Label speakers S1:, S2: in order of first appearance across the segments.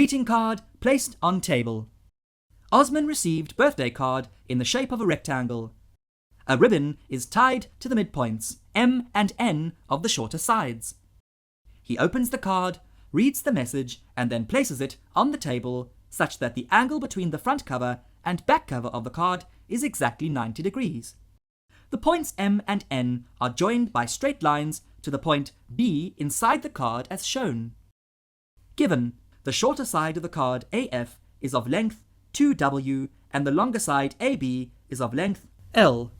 S1: Greeting card placed on table. Osman received birthday card in the shape of a rectangle. A ribbon is tied to the midpoints, M and N, of the shorter sides. He opens the card, reads the message, and then places it on the table such that the angle between the front cover and back cover of the card is exactly 90 degrees. The points M and N are joined by straight lines to the point B inside the card as shown. Given the shorter side of the card AF is of length 2W and the longer side AB is of length L,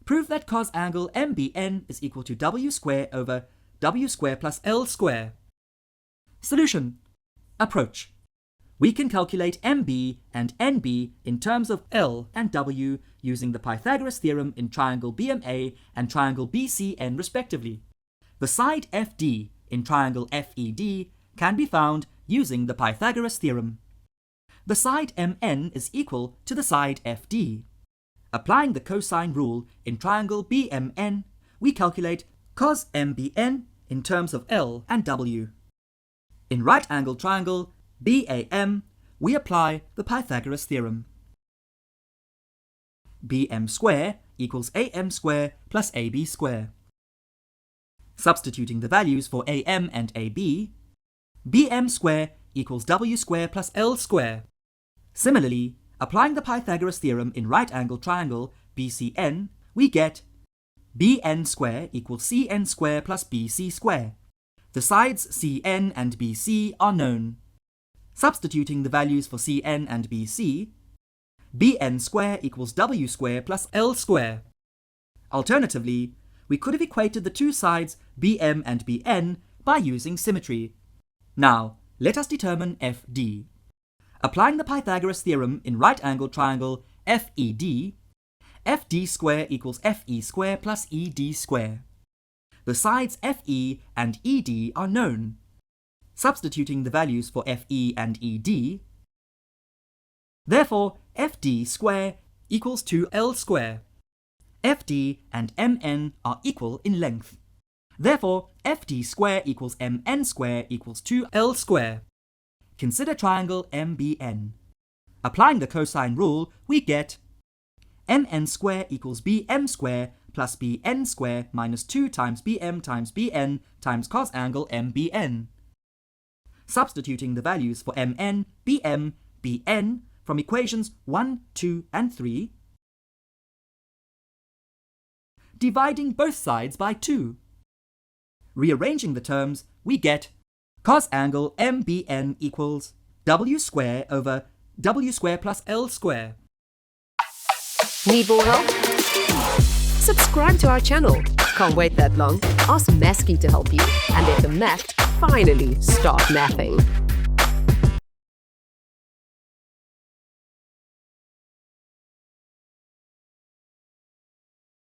S1: prove that cos angle MBN is equal to W square over W square plus L square. Solution. Approach. We can calculate MB and NB in terms of L and W using the Pythagoras theorem in triangle BMA and triangle BCN respectively. The side FD in triangle FED can be found using the Pythagoras theorem. The side MN is equal to the side FD. Applying the cosine rule in triangle BMN, we calculate cos MBN in terms of L and W. In right-angled triangle BAM, we apply the Pythagoras theorem. BM square equals AM square plus AB square. Substituting the values for AM and AB, BM square equals W square plus L square. Similarly, applying the Pythagoras theorem in right-angled triangle BCN, we get BN square equals CN square plus BC square. The sides CN and BC are known. Substituting the values for CN and BC, BN square equals W square plus L square. Alternatively, we could have equated the two sides BM and BN by using symmetry. Now, let us determine FD. Applying the Pythagoras theorem in right-angled triangle FED, FD square equals FE square plus ED square. The sides FE and ED are known. Substituting the values for FE and ED, therefore FD square equals 2L square. FD and MN are equal in length. Therefore, FD square equals MN square equals 2L square. Consider triangle MBN. Applying the cosine rule, we get MN square equals BM square plus BN square minus 2 times BM times BN times cos angle MBN. Substituting the values for MN, BM, BN from equations 1, 2, and 3. Dividing both sides by 2. Rearranging the terms, we get cos angle MBN equals W square over W square plus L square.
S2: Need more help? Subscribe to our channel. Can't wait that long? Ask Mesky to help you and let the math finally start mathing.